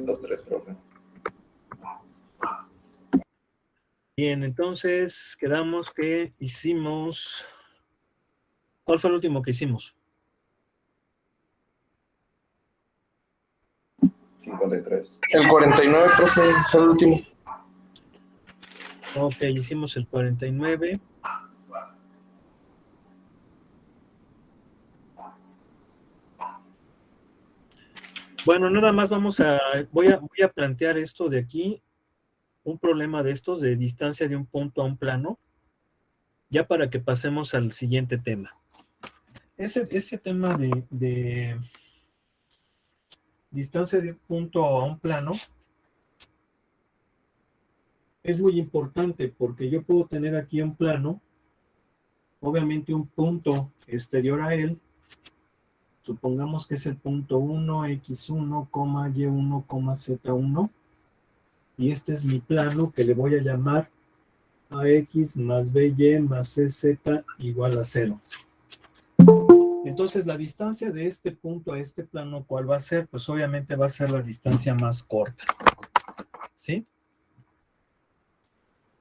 los tres, profe. Bien, entonces quedamos que hicimos... ¿Cuál fue el último que hicimos? 53. El 49, profe, es el último. Ok, hicimos el 49. Bueno, nada más voy a plantear esto de aquí, un problema de estos de distancia de un punto a un plano, ya para que pasemos al siguiente tema. Ese tema de distancia de un punto a un plano es muy importante porque yo puedo tener aquí un plano, obviamente un punto exterior a él, supongamos que es el punto 1, x1, y1, z1, y este es mi plano que le voy a llamar ax más by más cz igual a 0. Entonces la distancia de este punto a este plano, ¿cuál va a ser? Pues obviamente va a ser la distancia más corta, ¿sí?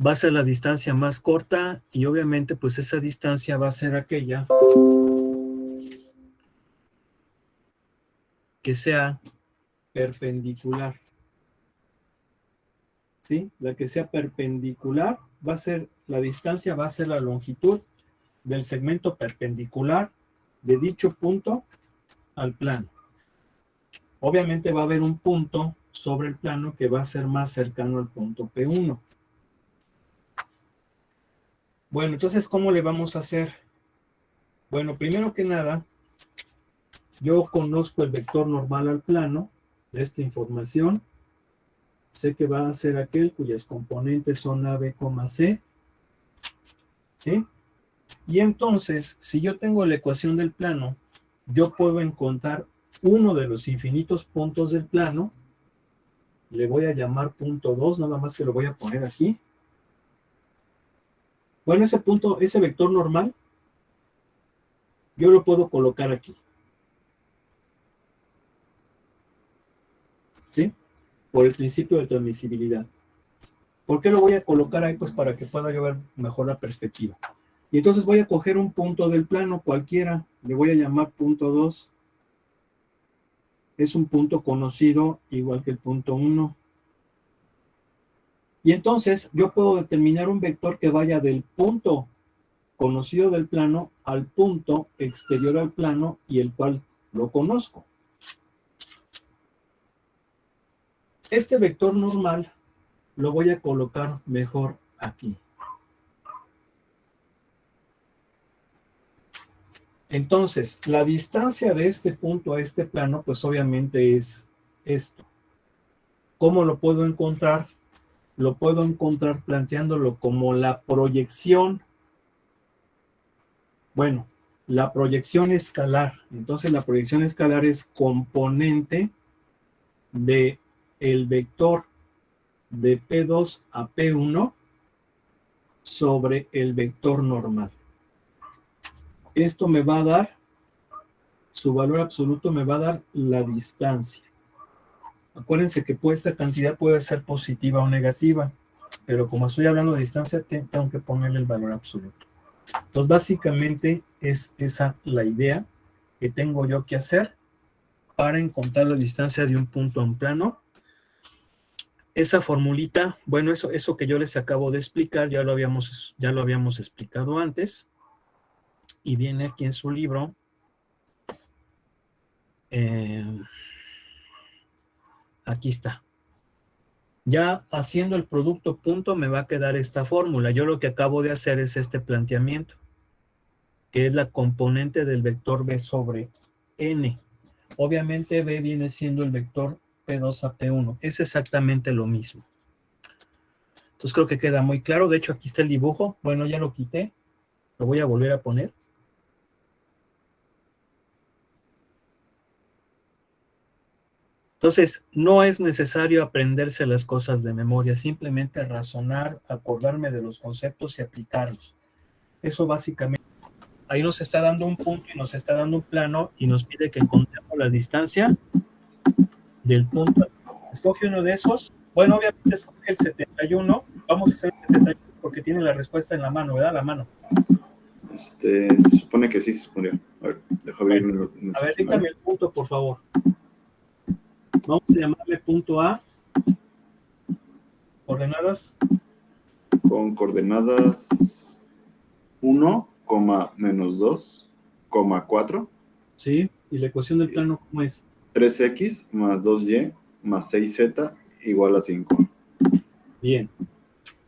Va a ser la distancia más corta y obviamente pues esa distancia va a ser aquella que sea perpendicular, ¿sí? La que sea perpendicular va a ser, la distancia va a ser la longitud del segmento perpendicular de dicho punto al plano. Obviamente va a haber un punto sobre el plano que va a ser más cercano al punto P1. Bueno, entonces, ¿cómo le vamos a hacer? Bueno, primero que nada, yo conozco el vector normal al plano de esta información. Sé que va a ser aquel cuyas componentes son A, B, C. ¿Sí? Y entonces, si yo tengo la ecuación del plano, yo puedo encontrar uno de los infinitos puntos del plano. Le voy a llamar punto 2, nada más que lo voy a poner aquí. Bueno, ese punto, ese vector normal, yo lo puedo colocar aquí. ¿Sí? Por el principio de transmisibilidad. ¿Por qué lo voy a colocar ahí? Pues para que pueda yo ver mejor la perspectiva. Y entonces voy a coger un punto del plano cualquiera, le voy a llamar punto 2. Es un punto conocido igual que el punto 1. Y entonces yo puedo determinar un vector que vaya del punto conocido del plano al punto exterior al plano y el cual lo conozco. Este vector normal lo voy a colocar mejor aquí. Entonces, la distancia de este punto a este plano, pues obviamente es esto. ¿Cómo lo puedo encontrar? Lo puedo encontrar planteándolo como la proyección. Bueno, la proyección escalar. Entonces, la proyección escalar es componente de el vector de P2 a P1 sobre el vector normal. Esto me va a dar, su valor absoluto me va a dar la distancia. Acuérdense que esta cantidad puede ser positiva o negativa, pero como estoy hablando de distancia, tengo que ponerle el valor absoluto. Entonces, básicamente es esa la idea que tengo yo que hacer para encontrar la distancia de un punto a un plano. Esa formulita, bueno, eso que yo les acabo de explicar, ya lo habíamos explicado antes, y viene aquí en su libro. Aquí está. Ya haciendo el producto punto me va a quedar esta fórmula. Yo lo que acabo de hacer es este planteamiento, que es la componente del vector B sobre N. Obviamente B viene siendo el vector P2 a P1. Es exactamente lo mismo. Entonces creo que queda muy claro. De hecho, aquí está el dibujo. Bueno, ya lo quité. Lo voy a volver a poner. Entonces, no es necesario aprenderse las cosas de memoria, simplemente razonar, acordarme de los conceptos y aplicarlos. Eso básicamente, ahí nos está dando un punto y nos está dando un plano y nos pide que encontremos la distancia del punto al que Escoge uno de esos. Bueno, obviamente escoge el 71. Vamos a hacer el 71 porque tiene la respuesta en la mano, ¿verdad? La mano. Se supone que sí se supondría. A ver, déjame ver. A ver, dígame el punto, por favor. Vamos a llamarle punto A. Coordenadas. Con coordenadas 1, menos 2, 4. Sí, y la ecuación del plano, ¿cómo es? 3x más 2y más 6z igual a 5. Bien.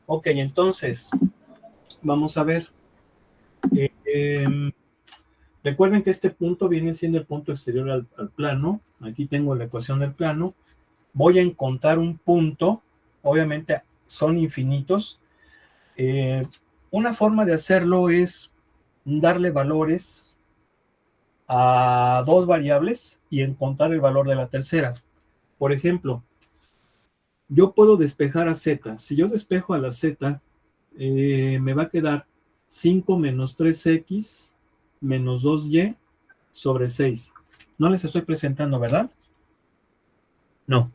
Ok, entonces, vamos a ver. Recuerden que este punto viene siendo el punto exterior al plano. Aquí tengo la ecuación del plano. Voy a encontrar un punto. Obviamente son infinitos. Una forma de hacerlo es darle valores a dos variables y encontrar el valor de la tercera. Por ejemplo, yo puedo despejar a z. Si yo despejo a la z, me va a quedar 5 menos 3x menos 2y sobre 6. No les estoy presentando, ¿verdad? No.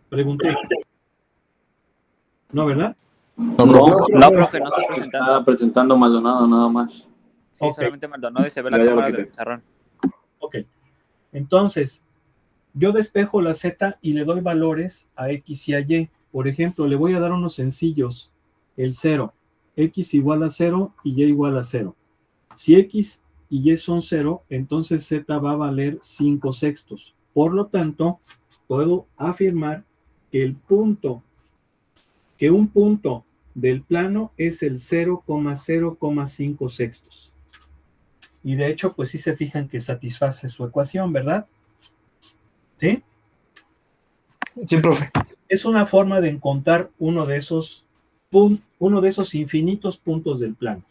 Pregunté. ¿No, verdad? No, profe, no está presentando. Está presentando Maldonado nada más. Sí, Ok. solamente Maldonado y se ve Ya la lo cámara quité. del pizarrón. Ok. Entonces, yo despejo la z y le doy valores a x y a y. Por ejemplo, le voy a dar unos sencillos. El 0. X igual a 0 y y igual a 0. Si x y y son 0, entonces z va a valer 5 sextos. Por lo tanto, puedo afirmar que un punto del plano es el 0,0,5 sextos. Y de hecho, pues sí se fijan que satisface su ecuación, ¿verdad? ¿Sí? Sí, profe. Es una forma de encontrar uno de esos infinitos puntos del plano.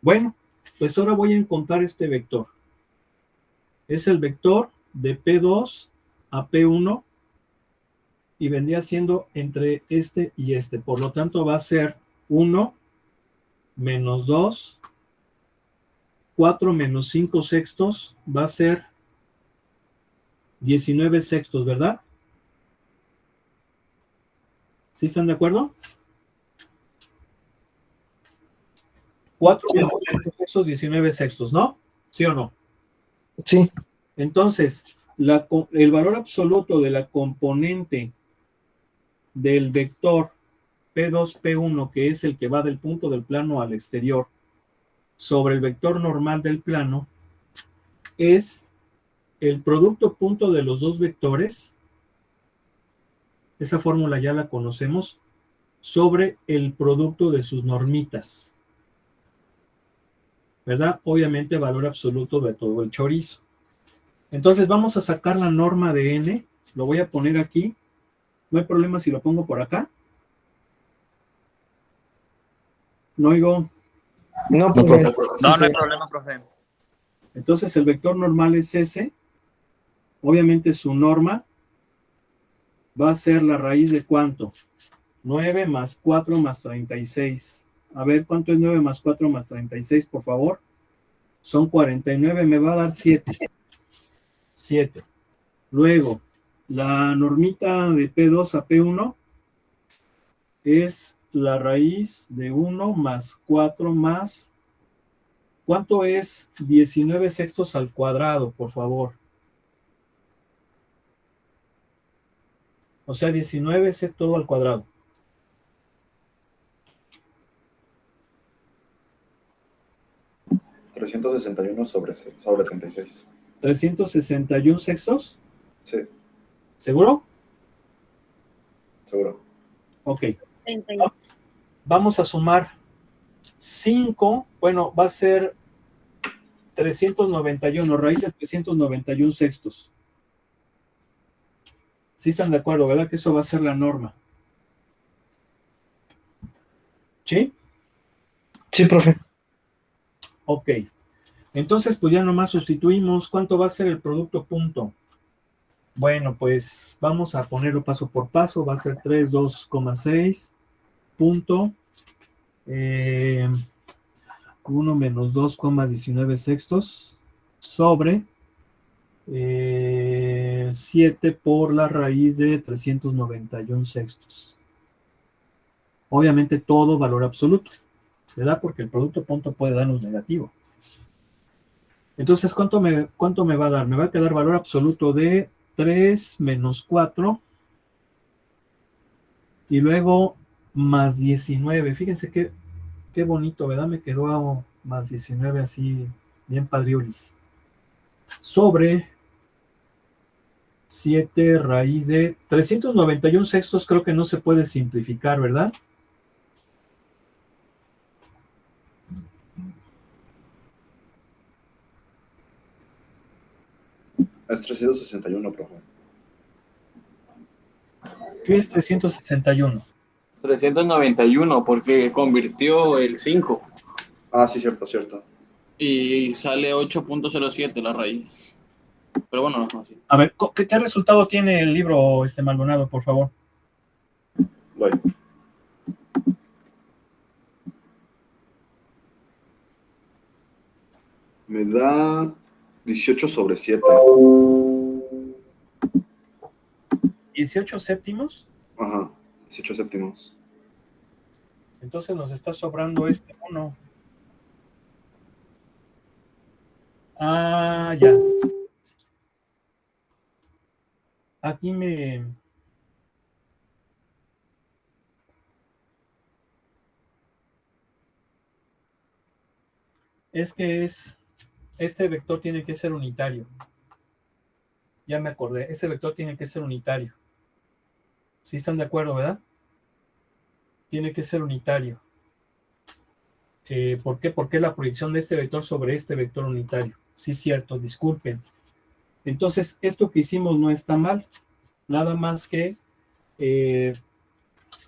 Bueno, pues ahora voy a encontrar este vector. Es el vector de P2 a P1 y vendría siendo entre este y este. Por lo tanto, va a ser 1 menos 2, 4 menos 5 sextos, va a ser 19 sextos, ¿verdad? ¿Sí están de acuerdo? 4 menos 5 sextos, 19 sextos, ¿no? ¿Sí o no? Sí. Entonces, el valor absoluto de la componente del vector P2, P1, que es el que va del punto del plano al exterior, sobre el vector normal del plano, es el producto punto de los dos vectores, esa fórmula ya la conocemos, sobre el producto de sus normitas, ¿verdad? Obviamente valor absoluto de todo el chorizo. Entonces vamos a sacar la norma de n, lo voy a poner aquí, no hay problema si lo pongo por acá. No oigo. No, profe. No, no hay problema, profe. Entonces el vector normal es ese. Obviamente su norma va a ser la raíz de ¿cuánto? 9 más 4 más 36. A ver, ¿cuánto es 9 más 4 más 36, por favor? Son 49, me va a dar 7. 7. Luego, la normita de P2 a P1 es la raíz de 1 más 4 más... ¿Cuánto es 19 sextos al cuadrado, por favor? O sea, 19 es todo al cuadrado. $361 sobre 36. 361 sextos. Sí, ¿Seguro? seguro. Ok. Vamos a sumar 5. Bueno, va a ser 391, raíz de 391 sextos. ¿Sí están de acuerdo, verdad? Que eso va a ser la norma. ¿Sí? Sí, profe. Ok. Entonces, pues ya nomás sustituimos. ¿Cuánto va a ser el producto punto? Bueno, pues vamos a ponerlo paso por paso. Va a ser 32,6 punto 1 menos 2,19 sextos sobre 7 por la raíz de 391 sextos. Obviamente todo valor absoluto, ¿verdad? Porque el producto punto puede darnos negativo. Entonces, ¿cuánto me va a dar? Me va a quedar valor absoluto de 3 menos 4 y luego más 19. Fíjense qué bonito, ¿verdad? Me quedó más 19 así, bien padriolis. Sobre 7 raíz de 391 sextos, creo que no se puede simplificar, ¿verdad? Es 361, profe. ¿Qué es 361? 391 porque convirtió el 5 Ah, sí, cierto, cierto. y sale 8.07 la raíz. Pero bueno, no, así. A ver, ¿qué resultado tiene el libro, Maldonado, por favor? Voy. Me da 18 sobre 7. 18 séptimos. Ajá, 18 séptimos. Entonces nos está sobrando este 1. Ah, ya. Aquí este vector tiene que ser unitario. Ya me acordé, este vector tiene que ser unitario. ¿Sí están de acuerdo, verdad? Tiene que ser unitario. ¿Por qué? Porque la proyección de este vector sobre este vector unitario. Sí, cierto, disculpen. Entonces, esto que hicimos no está mal. Nada más que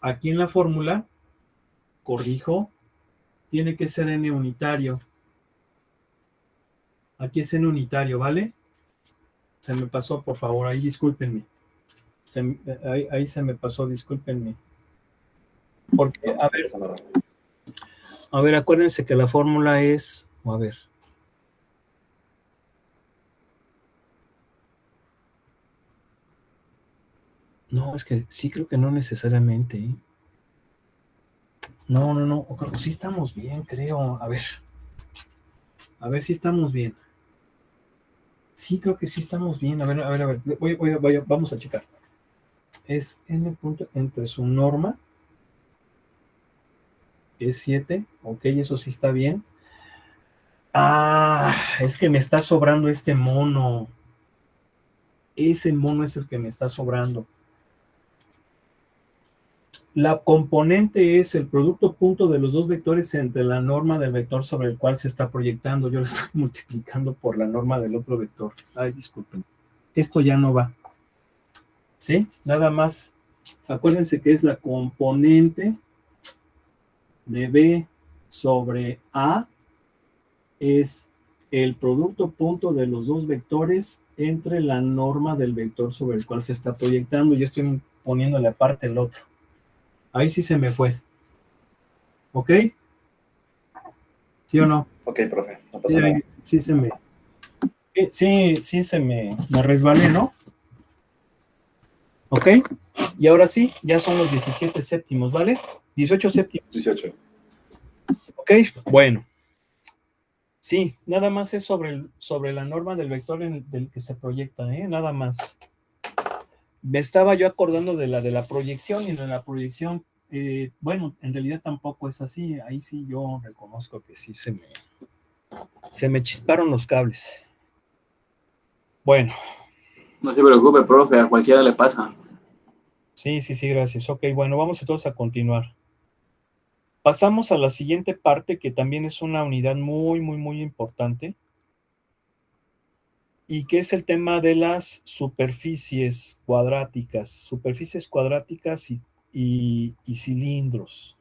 aquí en la fórmula, corrijo, tiene que ser n unitario. Aquí es n unitario, ¿vale? Se me pasó, por favor, ahí discúlpenme. Ahí se me pasó, discúlpenme. Porque, a ver, acuérdense que la fórmula es, a ver. No, es que sí creo que no necesariamente, ¿eh? No, sí estamos bien, creo. A ver si estamos bien. Sí, creo que sí estamos bien. A ver. Vamos a checar. Es n punto entre su norma, que es 7. Ok, eso sí está bien. Ah, es que me está sobrando este mono. Ese mono es el que me está sobrando. La componente es el producto punto de los dos vectores entre la norma del vector sobre el cual se está proyectando. Yo lo estoy multiplicando por la norma del otro vector. Ay, disculpen. Esto ya no va. ¿Sí? Nada más. Acuérdense que es la componente de B sobre A es el producto punto de los dos vectores entre la norma del vector sobre el cual se está proyectando. Yo estoy poniéndole aparte el otro. Ahí sí se me fue. ¿Ok? ¿Sí o no? Ok, profe, no pasa nada. Sí se me... Sí se me resbalé, ¿no? ¿Ok? Y ahora sí, ya son los 17 séptimos, ¿vale? 18 séptimos. 18. ¿Ok? Bueno. Sí, nada más es sobre la norma del vector del que se proyecta, ¿eh? Nada más. Me estaba yo acordando de la proyección, y de la proyección, bueno, en realidad tampoco es así. Ahí sí yo reconozco que sí se me chisparon los cables. Bueno. No se preocupe, profe, a cualquiera le pasa. Sí, gracias. Ok, bueno, vamos entonces a continuar. Pasamos a la siguiente parte, que también es una unidad muy importante, y que es el tema de las superficies cuadráticas y cilindros.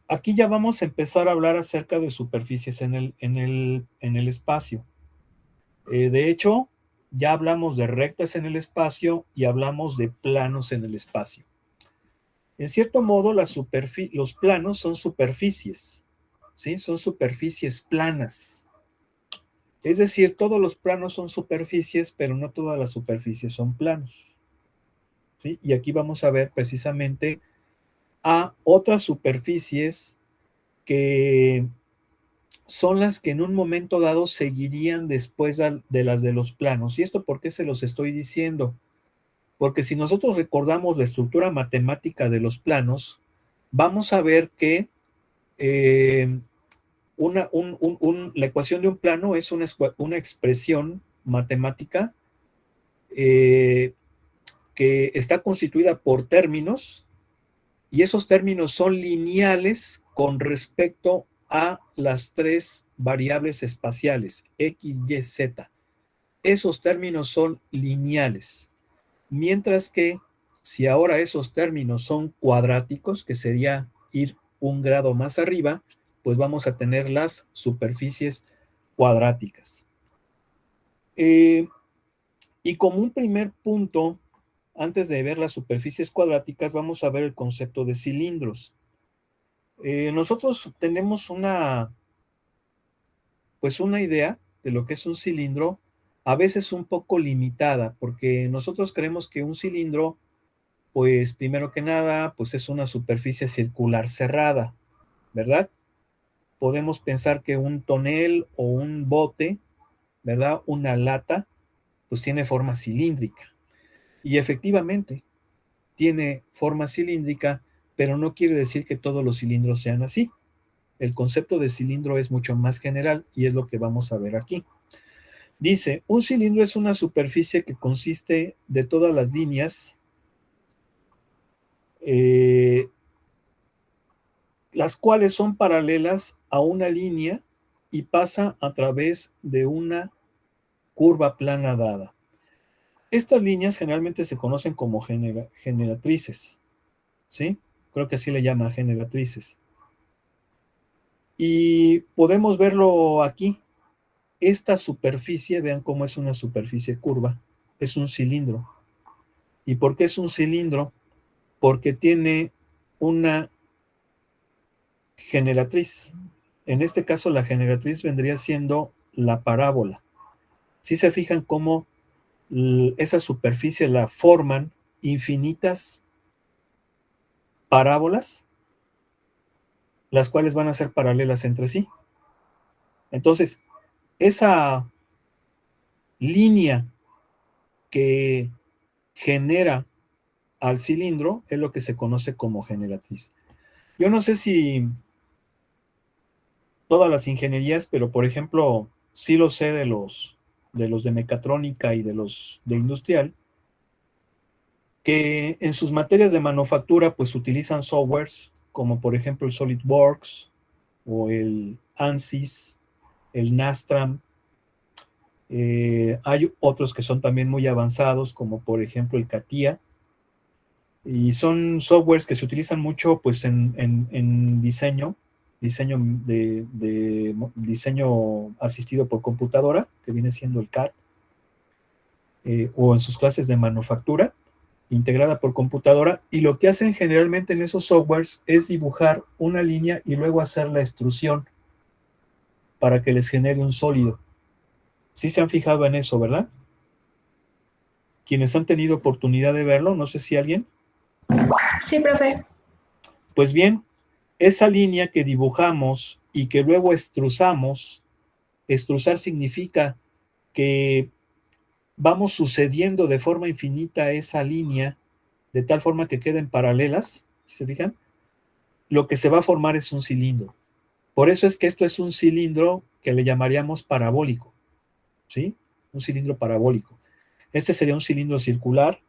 Aquí ya vamos a empezar a hablar acerca de superficies en el espacio. De hecho, ya hablamos de rectas en el espacio y hablamos de planos en el espacio. En cierto modo, los planos son superficies, ¿sí? Son superficies planas. Es decir, todos los planos son superficies, pero no todas las superficies son planos. ¿Sí? Y aquí vamos a ver precisamente a otras superficies que son las que en un momento dado seguirían después de las de los planos. ¿Y esto por qué se los estoy diciendo? Porque si nosotros recordamos la estructura matemática de los planos, vamos a ver que la ecuación de un plano es una expresión matemática que está constituida por términos, y esos términos son lineales con respecto a las tres variables espaciales, x, y, z. Esos términos son lineales. Mientras que si ahora esos términos son cuadráticos, que sería ir un grado más arriba, pues vamos a tener las superficies cuadráticas. Y como un primer punto, antes de ver las superficies cuadráticas, vamos a ver el concepto de cilindros. Nosotros tenemos una idea de lo que es un cilindro, a veces un poco limitada, porque nosotros creemos que un cilindro, pues primero que nada, pues es una superficie circular cerrada, ¿verdad? Podemos pensar que un tonel o un bote, ¿verdad? Una lata, pues tiene forma cilíndrica. Y efectivamente, tiene forma cilíndrica, pero no quiere decir que todos los cilindros sean así. El concepto de cilindro es mucho más general y es lo que vamos a ver aquí. Dice, un cilindro es una superficie que consiste de todas las líneas, las cuales son paralelas a una línea y pasa a través de una curva plana dada. Estas líneas generalmente se conocen como generatrices, ¿sí? Creo que así le llaman, generatrices. Y podemos verlo aquí. Esta superficie, vean cómo es una superficie curva, es un cilindro. ¿Y por qué es un cilindro? Porque tiene una generatriz. En este caso, la generatriz vendría siendo la parábola. Si se fijan cómo esa superficie la forman infinitas parábolas, las cuales van a ser paralelas entre sí. Entonces, esa línea que genera al cilindro es lo que se conoce como generatriz. Yo no sé si todas las ingenierías, pero por ejemplo, sí lo sé de los de mecatrónica y de los de industrial, que en sus materias de manufactura pues utilizan softwares como por ejemplo el SolidWorks o el ANSYS, el Nastran. Hay otros que son también muy avanzados como por ejemplo el CATIA, y son softwares que se utilizan mucho pues en diseño diseño asistido por computadora, que viene siendo el CAD, o en sus clases de manufactura integrada por computadora, y lo que hacen generalmente en esos softwares es dibujar una línea y luego hacer la extrusión para que les genere un sólido. Sí se han fijado en eso, ¿verdad? Quienes han tenido oportunidad de verlo, no sé si alguien. Sí, profe. Pues bien, esa línea que dibujamos y que luego extrusamos, extrusar significa que vamos sucediendo de forma infinita esa línea, de tal forma que queden paralelas, ¿se fijan? Lo que se va a formar es un cilindro. Por eso es que esto es un cilindro que le llamaríamos parabólico, ¿sí? Un cilindro parabólico. Este sería un cilindro circular.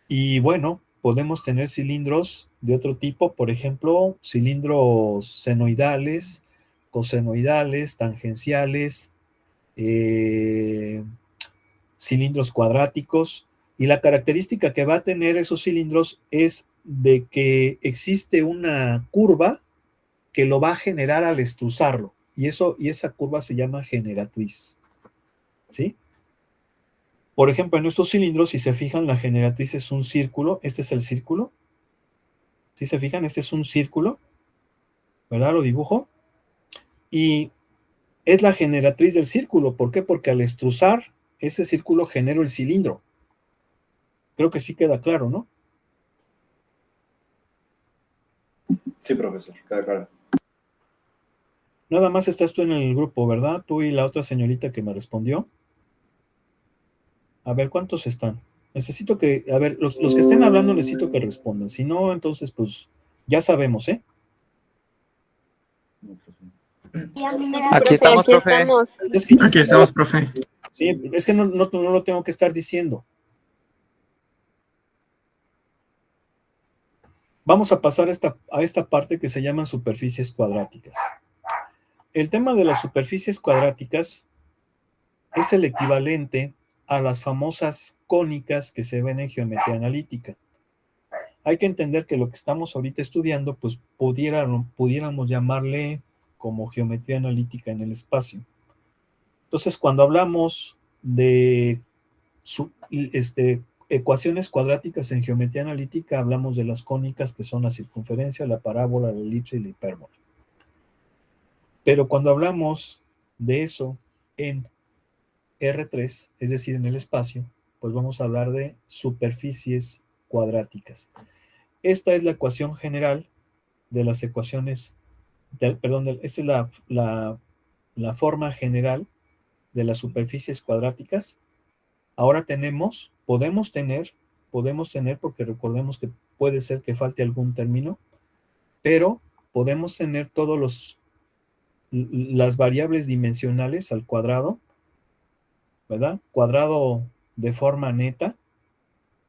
Y bueno, podemos tener cilindros de otro tipo, por ejemplo, cilindros senoidales, cosenoidales, tangenciales, cilindros cuadráticos, y la característica que va a tener esos cilindros es de que existe una curva que lo va a generar al extrusarlo, y esa curva se llama generatriz, ¿sí? Por ejemplo, en estos cilindros, si se fijan, la generatriz es un círculo. Este es el círculo. Si se fijan, este es un círculo, ¿verdad? Lo dibujo. Y es la generatriz del círculo. ¿Por qué? Porque al estruzar ese círculo genera el cilindro. Creo que sí queda claro, ¿no? Sí, profesor, queda claro. Nada más estás tú en el grupo, ¿verdad? Tú y la otra señorita que me respondió. A ver, ¿cuántos están? Necesito que, a ver, los que estén hablando necesito que respondan. Si no, entonces, pues, ya sabemos, ¿eh? Aquí estamos, profe. Es que, Aquí estamos, profe. sí, es que no lo tengo que estar diciendo. Vamos a pasar a esta parte que se llaman superficies cuadráticas. El tema de las superficies cuadráticas es el equivalente a las famosas cónicas que se ven en geometría analítica. Hay que entender que lo que estamos ahorita estudiando, pues pudiéramos llamarle como geometría analítica en el espacio. Entonces, cuando hablamos de ecuaciones cuadráticas en geometría analítica, hablamos de las cónicas, que son la circunferencia, la parábola, la elipse y la hipérbola. Pero cuando hablamos de eso en R3, es decir, en el espacio, pues vamos a hablar de superficies cuadráticas. Esta es la ecuación general de las ecuaciones, esta es la forma general de las superficies cuadráticas. Ahora podemos tener, porque recordemos que puede ser que falte algún término, pero podemos tener las variables dimensionales al cuadrado, ¿verdad? Cuadrado de forma neta.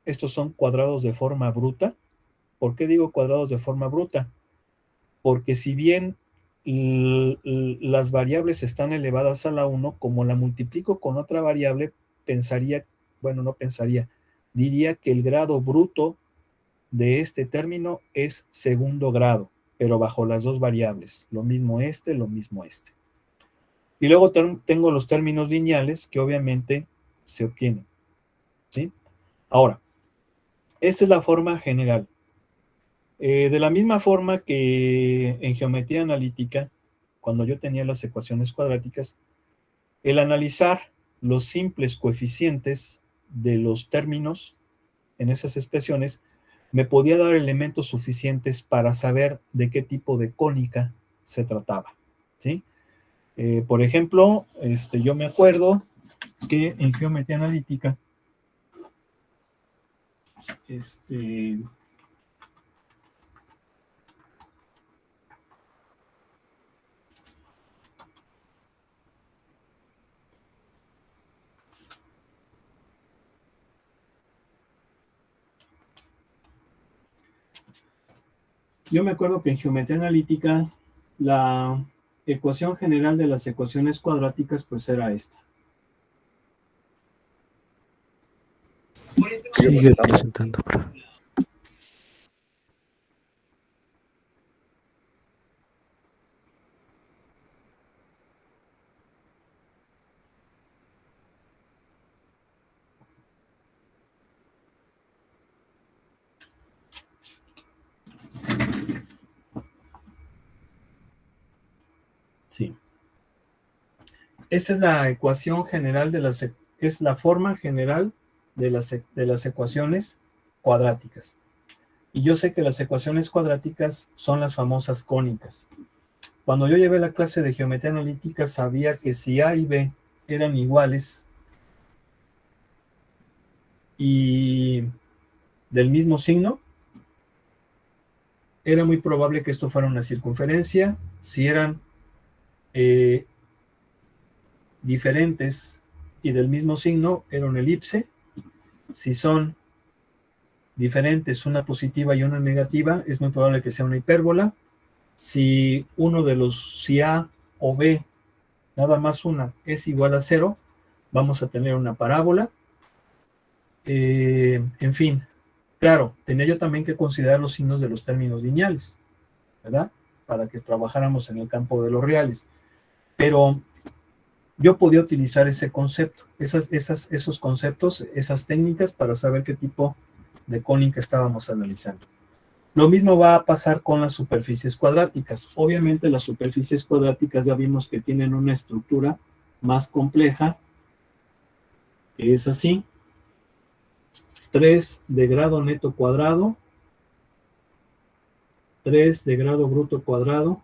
Estos son cuadrados de forma bruta. ¿Por qué digo cuadrados de forma bruta? Porque si bien las variables están elevadas a la 1, como la multiplico con otra variable, diría que el grado bruto de este término es segundo grado, pero bajo las dos variables. Lo mismo lo mismo este. Y luego tengo los términos lineales que obviamente se obtienen, ¿sí? Ahora, esta es la forma general. De la misma forma que en geometría analítica, cuando yo tenía las ecuaciones cuadráticas, el analizar los simples coeficientes de los términos en esas expresiones me podía dar elementos suficientes para saber de qué tipo de cónica se trataba, ¿sí? Por ejemplo, yo me acuerdo que en geometría analítica, yo me acuerdo que en geometría analítica la ecuación general de las ecuaciones cuadráticas pues era esta. Sigue presentando. Sí. Esta es la ecuación general es la forma general de las ecuaciones cuadráticas. Y yo sé que las ecuaciones cuadráticas son las famosas cónicas. Cuando yo llevé la clase de geometría analítica, sabía que si A y B eran iguales y del mismo signo, era muy probable que esto fuera una circunferencia. Si eran diferentes y del mismo signo, era una elipse. Si son diferentes, una positiva y una negativa, es muy probable que sea una hipérbola. Si A o B, nada más una, es igual a 0, vamos a tener una parábola. En fin, claro, tenía yo también que considerar los signos de los términos lineales, ¿verdad? Para que trabajáramos en el campo de los reales. Pero yo podía utilizar ese concepto, esos conceptos, esas técnicas para saber qué tipo de cónica estábamos analizando. Lo mismo va a pasar con las superficies cuadráticas. Obviamente las superficies cuadráticas ya vimos que tienen una estructura más compleja, que es así. 3 de grado neto cuadrado, 3 de grado bruto cuadrado,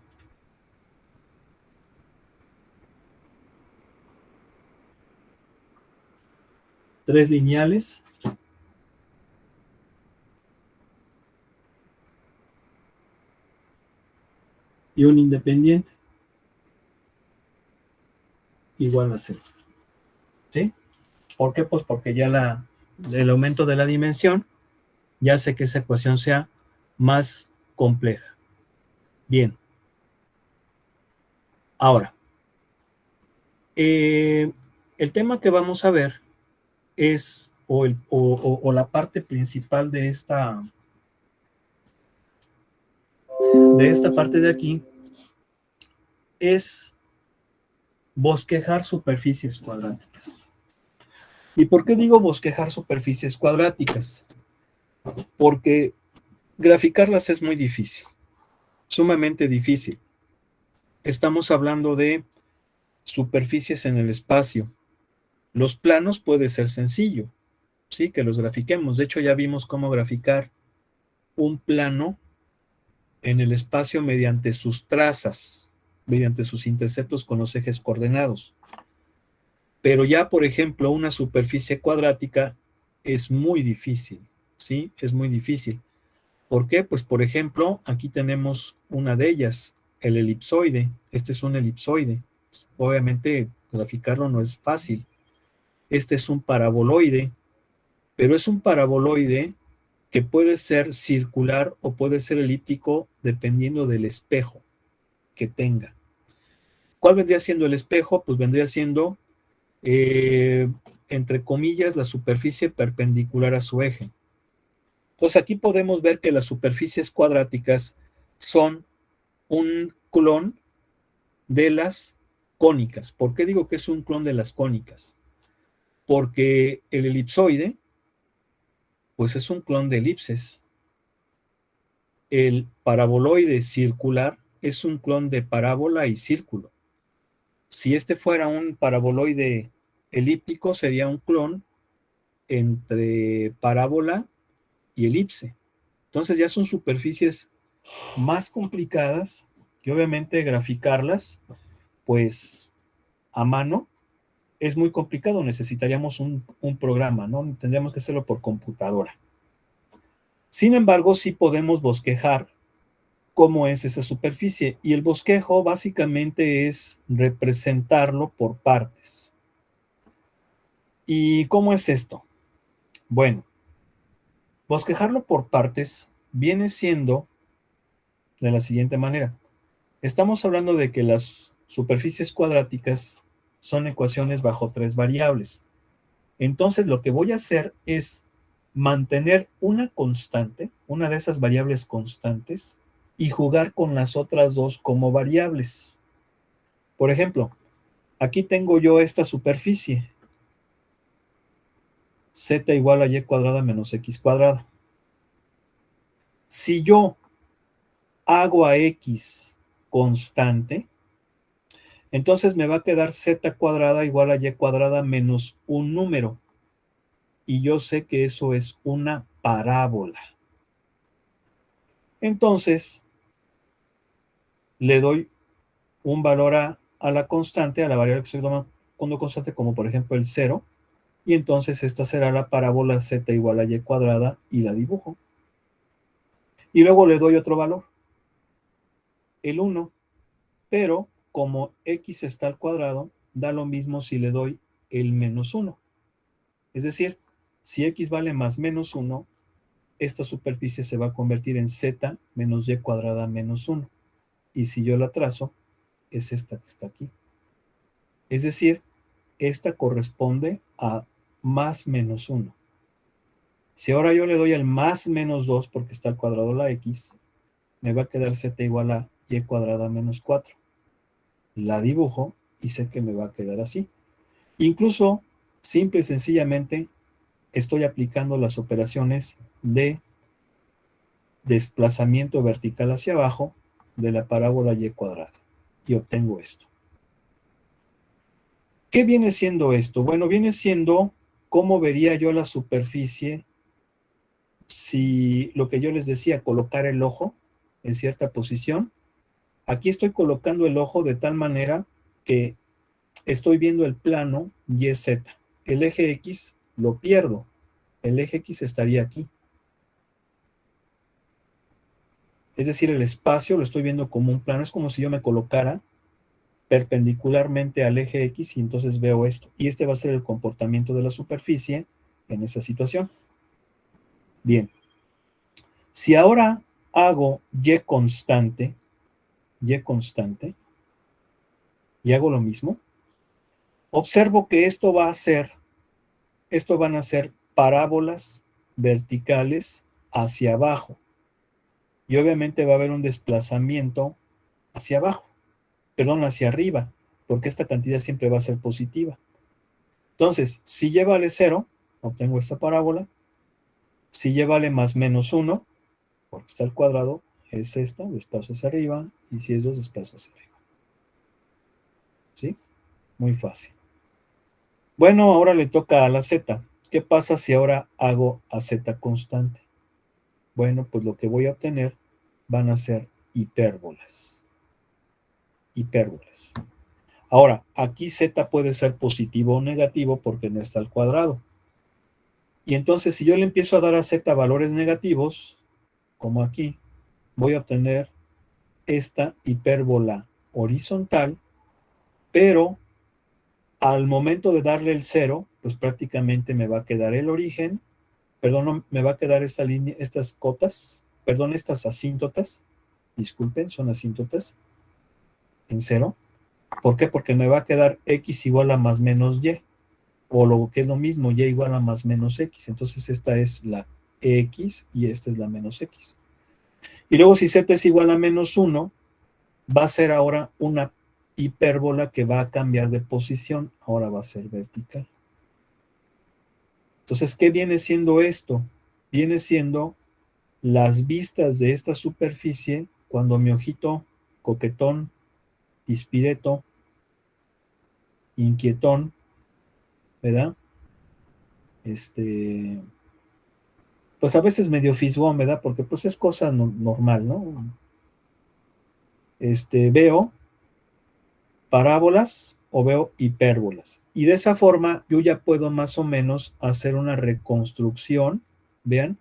tres lineales, y un independiente igual a 0. ¿Sí? ¿Por qué? Pues porque ya el aumento de la dimensión ya hace que esa ecuación sea más compleja. Bien. Ahora, el tema que vamos a ver es, o la parte principal de esta parte de aquí, es bosquejar superficies cuadráticas. ¿Y por qué digo bosquejar superficies cuadráticas? Porque graficarlas es muy difícil, sumamente difícil. Estamos hablando de superficies en el espacio. Los planos puede ser sencillo, ¿sí? Que los grafiquemos. De hecho, ya vimos cómo graficar un plano en el espacio mediante sus trazas, mediante sus interceptos con los ejes coordenados. Pero ya, por ejemplo, una superficie cuadrática es muy difícil, ¿sí? Es muy difícil. ¿Por qué? Pues, por ejemplo, aquí tenemos una de ellas, el elipsoide. Este es un elipsoide. Obviamente, graficarlo no es fácil. Este es un paraboloide, pero es un paraboloide que puede ser circular o puede ser elíptico dependiendo del espejo que tenga. ¿Cuál vendría siendo el espejo? Pues vendría siendo, entre comillas, la superficie perpendicular a su eje. Entonces aquí podemos ver que las superficies cuadráticas son un clon de las cónicas. ¿Por qué digo que es un clon de las cónicas? Porque el elipsoide, pues es un clon de elipses. El paraboloide circular es un clon de parábola y círculo. Si este fuera un paraboloide elíptico, sería un clon entre parábola y elipse. Entonces ya son superficies más complicadas que obviamente graficarlas, pues a mano, es muy complicado. Necesitaríamos un programa, ¿no? Tendríamos que hacerlo por computadora. Sin embargo, sí podemos bosquejar cómo es esa superficie. Y el bosquejo básicamente es representarlo por partes. ¿Y cómo es esto? Bueno, bosquejarlo por partes viene siendo de la siguiente manera. Estamos hablando de que las superficies cuadráticas son ecuaciones bajo 3 variables. Entonces, lo que voy a hacer es mantener una constante, una de esas variables constantes, y jugar con las otras dos como variables. Por ejemplo, aquí tengo yo esta superficie, z igual a y cuadrada menos x cuadrada. Si yo hago a x constante, entonces me va a quedar z cuadrada igual a y cuadrada menos un número. Y yo sé que eso es una parábola. Entonces, le doy un valor a la constante, a la variable que estoy tomando constante, como por ejemplo el 0, y entonces esta será la parábola z igual a y cuadrada, y la dibujo. Y luego le doy otro valor, el 1, pero como x está al cuadrado, da lo mismo si le doy el menos 1. Es decir, si x vale más menos 1, esta superficie se va a convertir en z menos y cuadrada menos 1. Y si yo la trazo, es esta que está aquí. Es decir, esta corresponde a más menos 1. Si ahora yo le doy el más menos 2 porque está al cuadrado la x, me va a quedar z igual a y cuadrada menos 4. La dibujo y sé que me va a quedar así. Incluso, simple y sencillamente, estoy aplicando las operaciones de desplazamiento vertical hacia abajo de la parábola y cuadrada. Y obtengo esto. ¿Qué viene siendo esto? Bueno, viene siendo cómo vería yo la superficie si lo que yo les decía, colocar el ojo en cierta posición. Aquí estoy colocando el ojo de tal manera que estoy viendo el plano YZ. El eje X lo pierdo. El eje X estaría aquí. Es decir, el espacio lo estoy viendo como un plano. Es como si yo me colocara perpendicularmente al eje X y entonces veo esto. Y este va a ser el comportamiento de la superficie en esa situación. Bien. Si ahora hago Y constante, y hago lo mismo, observo que esto van a ser parábolas verticales hacia abajo. Y obviamente va a haber un desplazamiento hacia abajo, perdón, hacia arriba, porque esta cantidad siempre va a ser positiva. Entonces, si y vale 0, obtengo esta parábola. Si y vale más menos 1, porque está al cuadrado, es esta, desplazo hacia arriba, y si es 2, desplazo hacia arriba. ¿Sí? Muy fácil. Bueno, ahora le toca a la z. ¿Qué pasa si ahora hago a z constante? Bueno, pues lo que voy a obtener van a ser hipérbolas. Hipérbolas. Ahora, aquí z puede ser positivo o negativo porque no está al cuadrado. Y entonces, si yo le empiezo a dar a z valores negativos, como aquí, voy a obtener esta hipérbola horizontal, pero al momento de darle el 0, pues prácticamente me va a quedar el origen, perdón, no, me va a quedar esta línea, estas cotas, perdón, estas asíntotas, disculpen, son asíntotas, en 0. ¿Por qué? Porque me va a quedar x igual a más menos y, o lo que es lo mismo, y igual a más menos x. Entonces esta es la x y esta es la menos x. Y luego si z es igual a menos 1, va a ser ahora una hipérbola que va a cambiar de posición, ahora va a ser vertical. Entonces, ¿qué viene siendo esto? Viene siendo las vistas de esta superficie cuando mi ojito coquetón, pispireto, inquietón, ¿verdad? Pues a veces medio fisgón, ¿verdad? Porque pues es cosa normal, ¿no? Veo parábolas o veo hipérbolas. Y de esa forma yo ya puedo más o menos hacer una reconstrucción, vean,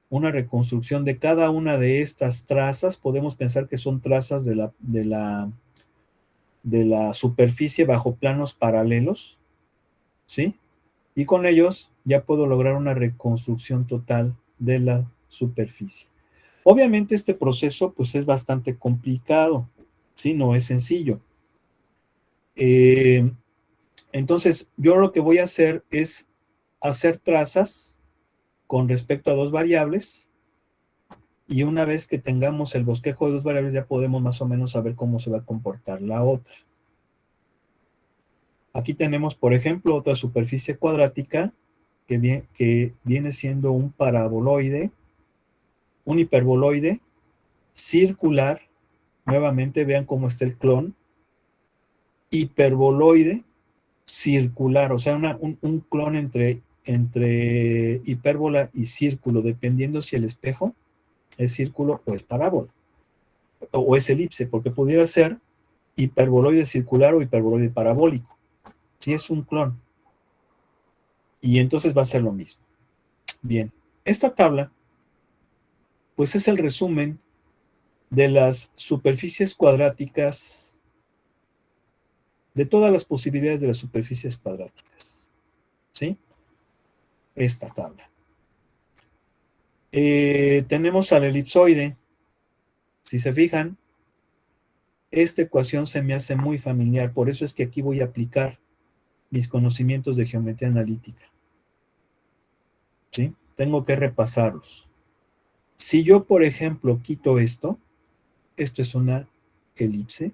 una reconstrucción de cada una de estas trazas. Podemos pensar que son trazas de la superficie bajo planos paralelos, ¿sí? Y con ellos ya puedo lograr una reconstrucción total de la superficie. Obviamente este proceso pues es bastante complicado, ¿sí? No es sencillo. Entonces, yo lo que voy a hacer es hacer trazas con respecto a dos variables, y una vez que tengamos el bosquejo de dos variables ya podemos más o menos saber cómo se va a comportar la otra. Aquí tenemos, por ejemplo, otra superficie cuadrática que viene siendo un paraboloide, un hiperboloide circular. Nuevamente vean cómo está el clon. Hiperboloide circular, o sea, un clon entre hipérbola y círculo, dependiendo si el espejo es círculo o es parábola, o es elipse, porque pudiera ser hiperboloide circular o hiperboloide parabólico. Si es un clon. Y entonces va a ser lo mismo. Bien, esta tabla, pues es el resumen de las superficies cuadráticas, de todas las posibilidades de las superficies cuadráticas. ¿Sí? Esta tabla. Tenemos al elipsoide. Si se fijan, esta ecuación se me hace muy familiar, por eso es que aquí voy a aplicar mis conocimientos de geometría analítica. ¿Sí? Tengo que repasarlos. Si yo, por ejemplo, quito esto es una elipse.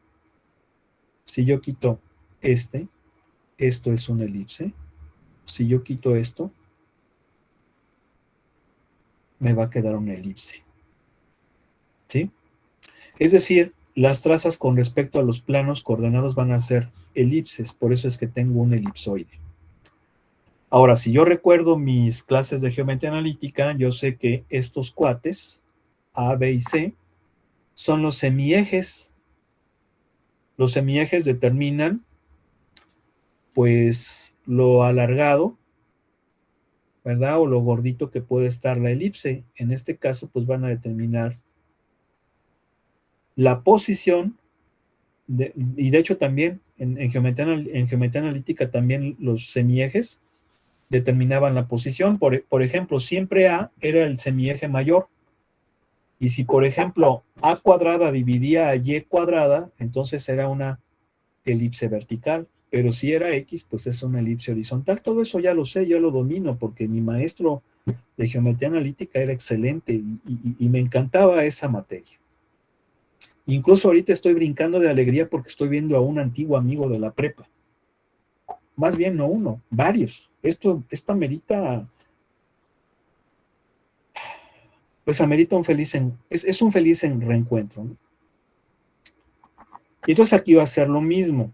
Si yo quito esto es una elipse. Si yo quito esto, me va a quedar una elipse. Es decir, las trazas con respecto a los planos coordenados van a ser elipses, por eso es que tengo un elipsoide. Ahora, si yo recuerdo mis clases de geometría analítica, yo sé que estos cuates, A, B y C, son los semiejes. Los semiejes determinan, pues, lo alargado, ¿verdad? O lo gordito que puede estar la elipse. En este caso, pues van a determinar la posición, y de hecho también en geometría analítica también los semiejes determinaban la posición. Por ejemplo, siempre A era el semieje mayor. Y si, por ejemplo, A cuadrada dividía a Y cuadrada, entonces era una elipse vertical. Pero si era X, pues es una elipse horizontal. Todo eso ya lo sé, yo lo domino, porque mi maestro de geometría analítica era excelente y me encantaba esa materia. Incluso ahorita estoy brincando de alegría porque estoy viendo a un antiguo amigo de la prepa. Más bien no uno, varios. Esto amerita, pues amerita un feliz, es un feliz reencuentro, ¿no? Y entonces aquí va a ser lo mismo.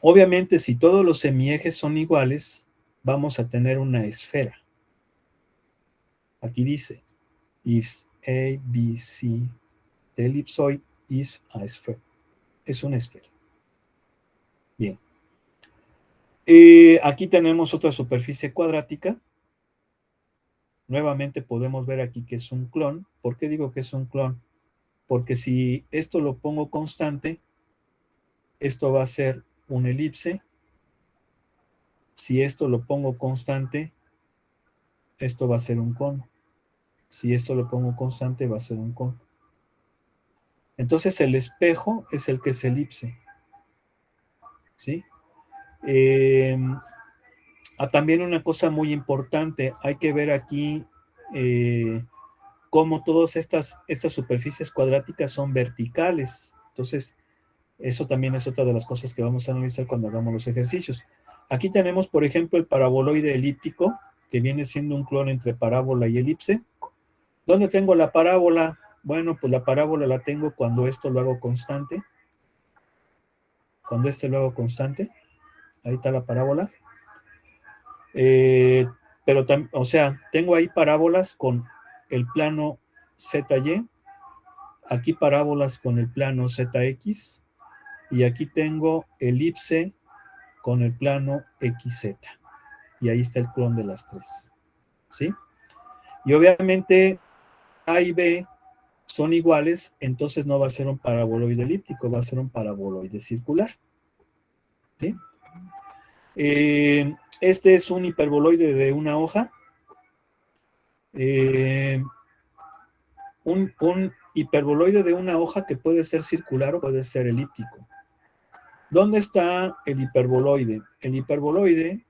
Obviamente, si todos los semiejes son iguales, vamos a tener una esfera. Aquí dice, if A, B, C, the ellipsoid is a sphere. Es una esfera. Bien. Aquí tenemos otra superficie cuadrática. Nuevamente podemos ver aquí que es un clon. ¿Por qué digo que es un clon? Porque si esto lo pongo constante, esto va a ser una elipse. Si esto lo pongo constante, esto va a ser un cono. Si esto lo pongo constante, va a ser un cono. Entonces el espejo es el que es elipse. ¿Sí? También una cosa muy importante, hay que ver aquí cómo todas estas superficies cuadráticas son verticales. Entonces, eso también es otra de las cosas que vamos a analizar cuando hagamos los ejercicios. Aquí tenemos, por ejemplo, el paraboloide elíptico, que viene siendo un clon entre parábola y elipse. ¿Dónde tengo la parábola? Bueno, pues la parábola la tengo cuando esto lo hago constante. Cuando este lo hago constante. Ahí está la parábola. Pero, o sea, tengo ahí parábolas con el plano ZY, aquí parábolas con el plano ZX, y aquí tengo elipse con el plano XZ. Y ahí está el clon de las tres. ¿Sí? Y obviamente A y B son iguales, entonces no va a ser un paraboloide elíptico, va a ser un paraboloide circular. ¿Sí? Este es un hiperboloide de una hoja. Un hiperboloide de una hoja que puede ser circular o puede ser elíptico. ¿Dónde está el hiperboloide? El hiperboloide,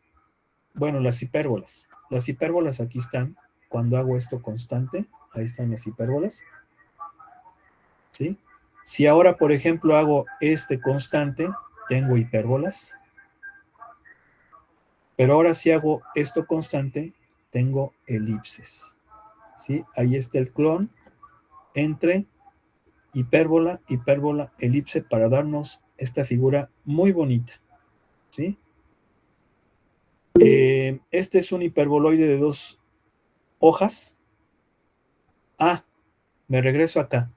bueno, las hipérbolas. Las hipérbolas aquí están. Cuando hago esto constante, ahí están las hipérbolas. ¿Sí? Si ahora, por ejemplo, hago este constante, tengo hipérbolas. Pero ahora si hago esto constante, tengo elipses. ¿Sí? Ahí está el clon entre hipérbola, hipérbola, elipse para darnos esta figura muy bonita. ¿Sí? Este es un hiperboloide de dos hojas. Me regreso acá.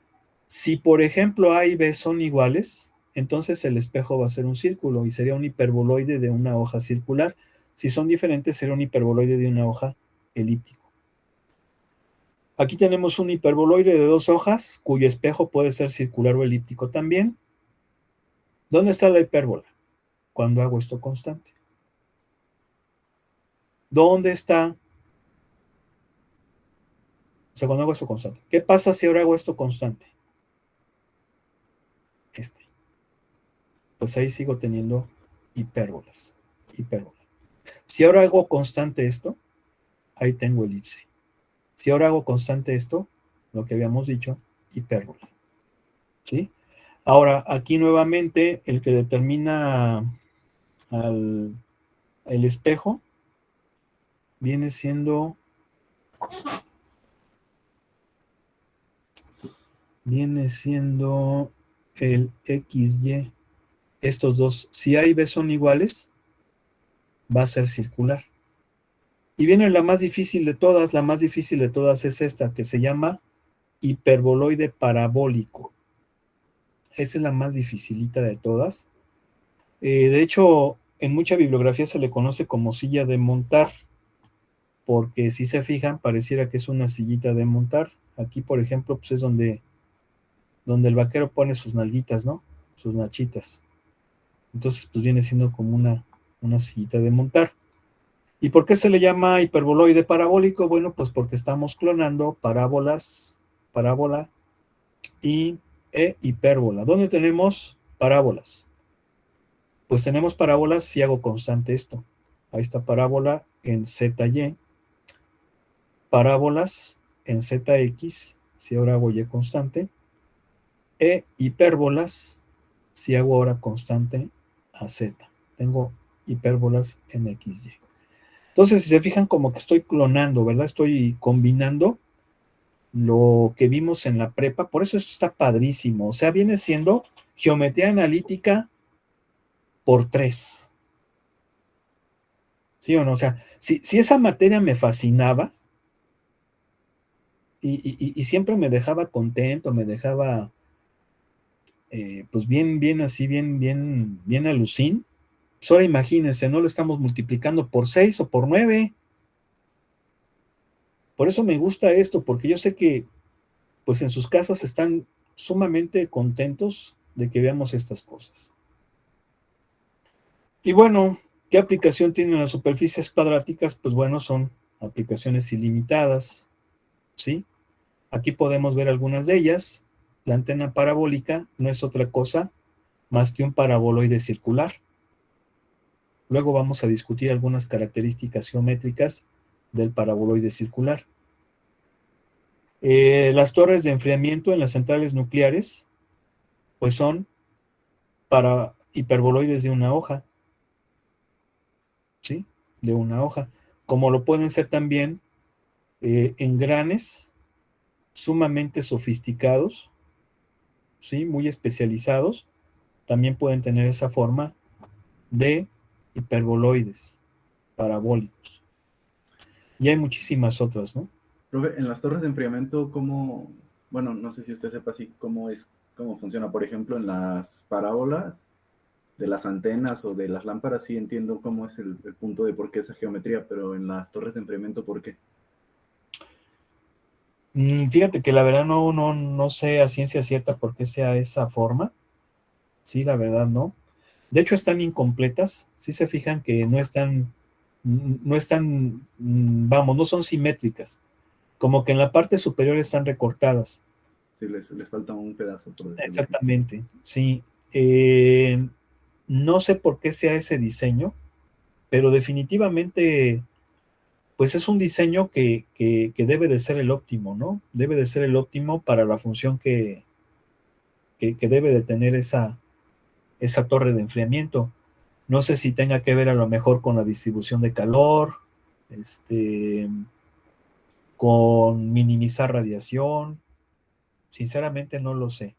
Si, por ejemplo, A y B son iguales, entonces el espejo va a ser un círculo y sería un hiperboloide de una hoja circular. Si son diferentes, será un hiperboloide de una hoja elíptico. Aquí tenemos un hiperboloide de dos hojas, cuyo espejo puede ser circular o elíptico también. ¿Dónde está la hipérbola? Cuando hago esto constante. ¿Dónde está? O sea, cuando hago esto constante. ¿Qué pasa si ahora hago esto constante? Pues ahí sigo teniendo hipérbolas. Hipérbola. Si ahora hago constante esto, ahí tengo elipse. Si ahora hago constante esto, lo que habíamos dicho, hipérbola. ¿Sí? Ahora, aquí nuevamente, el que determina el espejo viene siendo Viene siendo el XY. Estos dos, si A y B son iguales, va a ser circular. Y viene la más difícil de todas. La más difícil de todas es esta, que se llama hiperboloide parabólico. Esta es la más dificilita de todas. De hecho, en mucha bibliografía se le conoce como silla de montar, porque si se fijan, pareciera que es una sillita de montar. Aquí, por ejemplo, pues es donde el vaquero pone sus nalguitas, ¿no? Sus nachitas. Entonces, pues viene siendo como una sillita de montar. ¿Y por qué se le llama hiperboloide parabólico? Bueno, pues porque estamos clonando parábola y hipérbola. ¿Dónde tenemos parábolas? Pues tenemos parábolas si hago constante esto. Ahí está parábola en ZY, parábolas en ZX, si ahora hago Y constante, e hipérbolas si hago ahora constante a Z. Tengo hipérbolas en XY. Entonces, si se fijan, como que estoy clonando, ¿verdad? Estoy combinando lo que vimos en la prepa, por eso esto está padrísimo. O sea, viene siendo geometría analítica por 3. ¿Sí o no? O sea, si esa materia me fascinaba y siempre me dejaba contento, me dejaba pues bien así, bien alucín, pues ahora imagínense, no lo estamos multiplicando por 6 o por 9. Por eso me gusta esto, porque yo sé que pues en sus casas están sumamente contentos de que veamos estas cosas. Y bueno, ¿qué aplicación tienen las superficies cuadráticas? Pues bueno, son aplicaciones ilimitadas, ¿sí? Aquí podemos ver algunas de ellas. La antena parabólica no es otra cosa más que un paraboloide circular. Luego vamos a discutir algunas características geométricas del paraboloide circular. Las torres de enfriamiento en las centrales nucleares, pues son para hiperboloides de una hoja, ¿sí? De una hoja. Como lo pueden ser también engranes sumamente sofisticados, ¿sí? Muy especializados, también pueden tener esa forma de hiperboloides parabólicos. Y hay muchísimas otras, ¿no? Profe, en las torres de enfriamiento, ¿cómo? Bueno, no sé si usted sepa así cómo funciona. Por ejemplo, en las parábolas de las antenas o de las lámparas, sí entiendo cómo es el punto de por qué esa geometría, pero en las torres de enfriamiento, ¿por qué? Fíjate que la verdad no sé a ciencia cierta por qué sea esa forma. Sí, la verdad no. De hecho, están incompletas. Si se fijan que vamos, no son simétricas. Como que en la parte superior están recortadas. Sí, les falta un pedazo, por decirlo así. Exactamente, sí. No sé por qué sea ese diseño, pero definitivamente, pues es un diseño que debe de ser el óptimo, ¿no? Debe de ser el óptimo para la función que debe de tener esa torre de enfriamiento. No sé si tenga que ver a lo mejor con la distribución de calor, con minimizar radiación. Sinceramente no lo sé.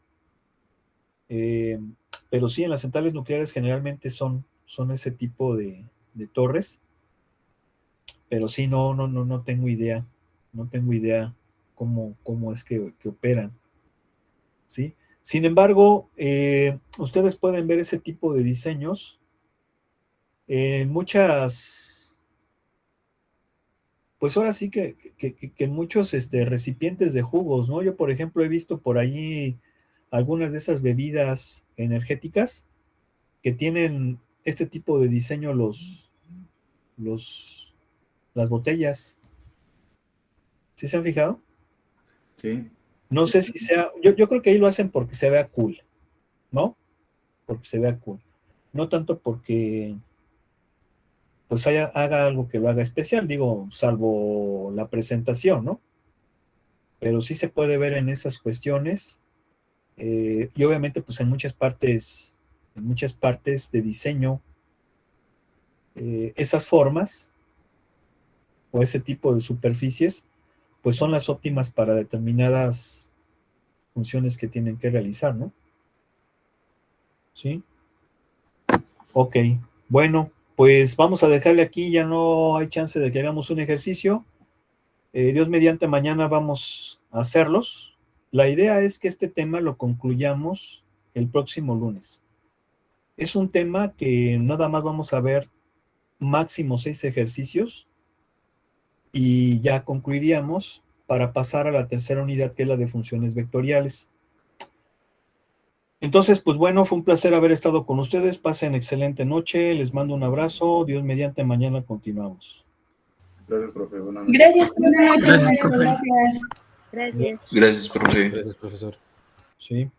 Pero sí, en las centrales nucleares generalmente son ese tipo de torres, pero sí, no tengo idea. No tengo idea cómo es que operan, ¿sí? Sin embargo, ustedes pueden ver ese tipo de diseños en muchas, pues ahora sí que en muchos recipientes de jugos, ¿no? Yo, por ejemplo, he visto por allí algunas de esas bebidas energéticas que tienen este tipo de diseño las botellas. ¿Sí se han fijado? Sí. No sé si sea, yo creo que ahí lo hacen porque se vea cool, ¿no? Porque se vea cool. No tanto porque pues haga algo que lo haga especial, digo, salvo la presentación, ¿no? Pero sí se puede ver en esas cuestiones, y obviamente pues en muchas partes de diseño, esas formas o ese tipo de superficies pues son las óptimas para determinadas funciones que tienen que realizar, ¿no? ¿Sí? Ok, bueno, pues vamos a dejarle aquí, ya no hay chance de que hagamos un ejercicio. Dios mediante, mañana vamos a hacerlos. La idea es que este tema lo concluyamos el próximo lunes. Es un tema que nada más vamos a ver máximo 6 ejercicios y ya concluiríamos para pasar a la tercera unidad, que es la de funciones vectoriales. Entonces, pues bueno, fue un placer haber estado con ustedes. Pasen excelente noche. Les mando un abrazo. Dios mediante, mañana continuamos. Gracias, profe. Buenas noches. Gracias, buenas noches. Gracias, profe. Gracias. Gracias. Gracias, profe. Gracias, profesor. Sí.